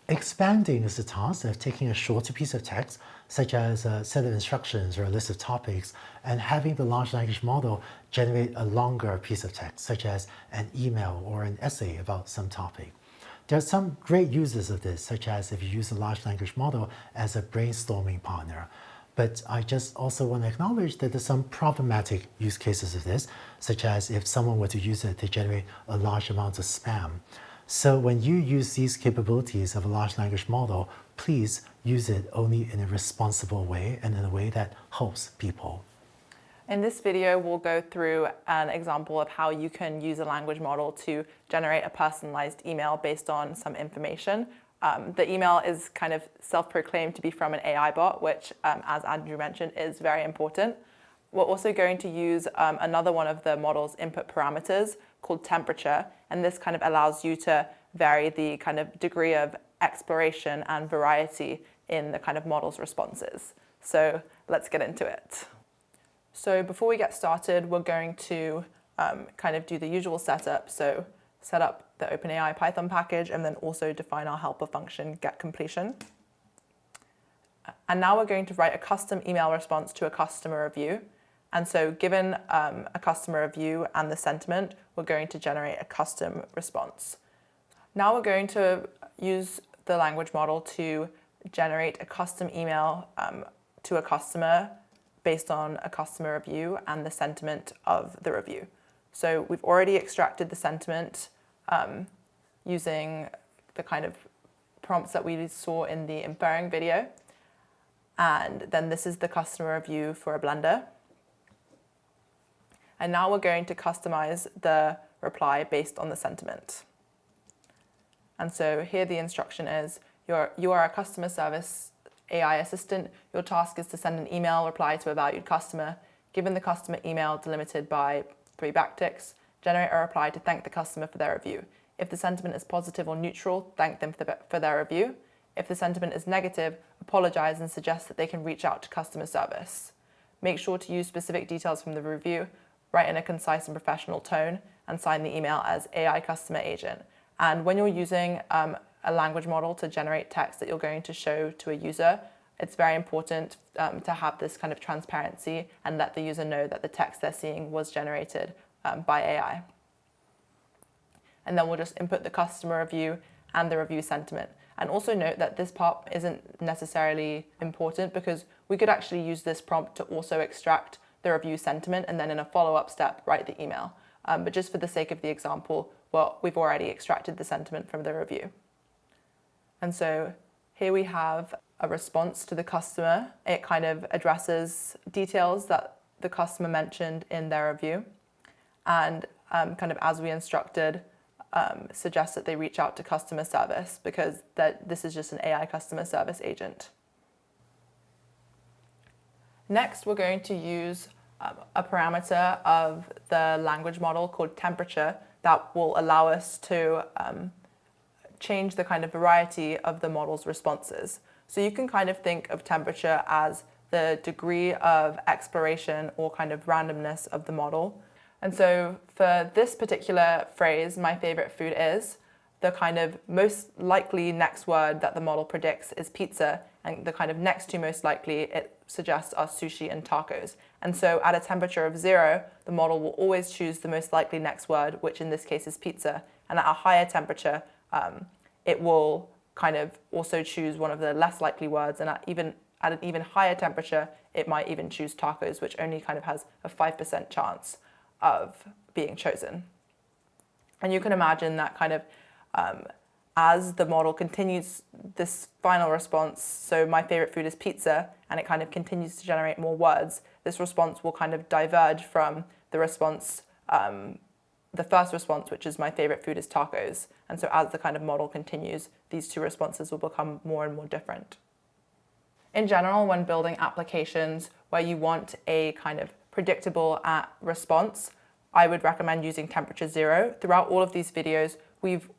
Expanding is the task of taking a shorter piece of text, such as a set of instructions or a list of topics, and having the large language model generate a longer piece of text, such as an email or an essay about some topic. There are some great uses of this, such as if you use a large language model as a brainstorming partner. But I just also want to acknowledge that there's some problematic use cases of this, such as if someone were to use it to generate a large amount of spam. So when you use these capabilities of a large language model, please use it only in a responsible way and in a way that helps people. In this video, we'll go through an example of how you can use a language model to generate a personalized email based on some information. The email is kind of self-proclaimed to be from an AI bot, which, as Andrew mentioned, is very important. We're also going to use another one of the model's input parameters called temperature, and this kind of allows you to vary the kind of degree of exploration and variety in the kind of model's responses. So let's get into it. So before we get started, we're going to kind of do the usual setup. So set up the OpenAI Python package and then also define our helper function getCompletion. And now we're going to write a custom email response to a customer review. And so given a customer review and the sentiment, we're going to generate a custom response. Now we're going to use the language model to generate a custom email to a customer based on a customer review and the sentiment of the review. So we've already extracted the sentiment using the kind of prompts that we saw in the inferring video. And then this is the customer review for a blender. And now we're going to customize the reply based on the sentiment. And so here the instruction is, you are a customer service AI assistant. Your task is to send an email reply to a valued customer. Given the customer email delimited by 3 backticks, generate a reply to thank the customer for their review. If the sentiment is positive or neutral, thank them for their review. If the sentiment is negative, apologize and suggest that they can reach out to customer service. Make sure to use specific details from the review, write in a concise and professional tone, and sign the email as AI customer agent. And when you're using a language model to generate text that you're going to show to a user, it's very important to have this kind of transparency and let the user know that the text they're seeing was generated by AI. And then we'll just input the customer review and the review sentiment. And also note that this part isn't necessarily important because we could actually use this prompt to also extract the review sentiment and then in a follow-up step write the email. But just for the sake of the example, well, we've already extracted the sentiment from the review. And so here we have a response to the customer. It kind of addresses details that the customer mentioned in their review. And kind of as we instructed, suggests that they reach out to customer service because this is just an AI customer service agent. Next, we're going to use a parameter of the language model called temperature that will allow us to change the kind of variety of the model's responses. So you can kind of think of temperature as the degree of exploration or kind of randomness of the model. And so for this particular phrase, my favorite food is, the kind of most likely next word that the model predicts is pizza, and the kind of next to most likely it suggests are sushi and tacos. And so at a temperature of 0, the model will always choose the most likely next word, which in this case is pizza. And at a higher temperature, it will kind of also choose one of the less likely words, and at an even higher temperature, it might even choose tacos, which only kind of has a 5% chance of being chosen. And you can imagine that kind of as the model continues this final response, so my favorite food is pizza, and it kind of continues to generate more words, this response will kind of diverge from the response, the first response, which is my favorite food is tacos. And so as the kind of model continues, these two responses will become more and more different. In general, when building applications where you want a kind of predictable response, I would recommend using temperature 0. Throughout all of these videos, we've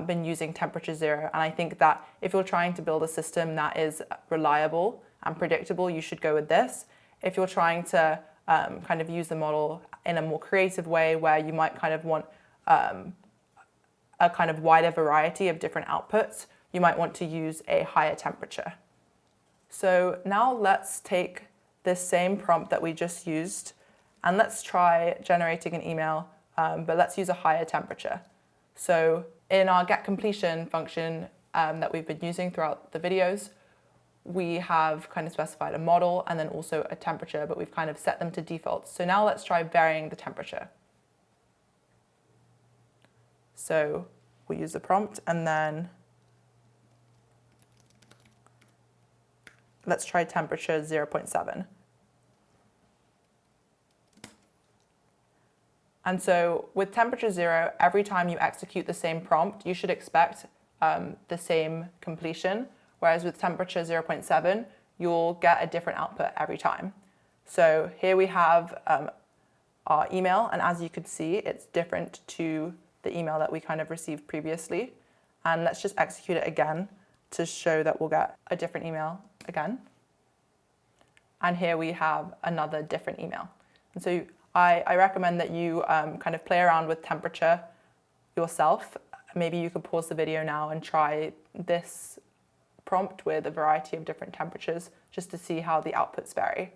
been using temperature 0. And I think that if you're trying to build a system that is reliable and predictable, you should go with this. If you're trying to kind of use the model in a more creative way where you might kind of want a kind of wider variety of different outputs, you might want to use a higher temperature. So now let's take this same prompt that we just used and let's try generating an email, but let's use a higher temperature. So in our getCompletion function that we've been using throughout the videos, we have kind of specified a model and then also a temperature, but we've kind of set them to default. So now let's try varying the temperature. So we use the prompt and then let's try temperature 0.7. And so with temperature 0, every time you execute the same prompt, you should expect the same completion. Whereas with temperature 0.7, you'll get a different output every time. So here we have our email, and as you could see, it's different to the email that we kind of received previously. And let's just execute it again to show that we'll get a different email again. And here we have another different email. And so I recommend that you kind of play around with temperature yourself. Maybe you could pause the video now and try this prompt with a variety of different temperatures just to see how the outputs vary.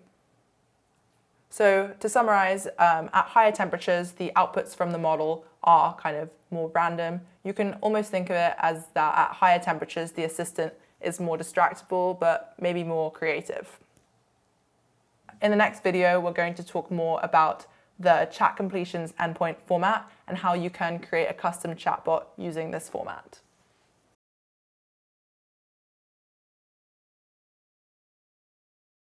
So to summarize, at higher temperatures, the outputs from the model are kind of more random. You can almost think of it as that at higher temperatures, the assistant is more distractible, but maybe more creative. In the next video, we're going to talk more about the chat completions endpoint format and how you can create a custom chatbot using this format.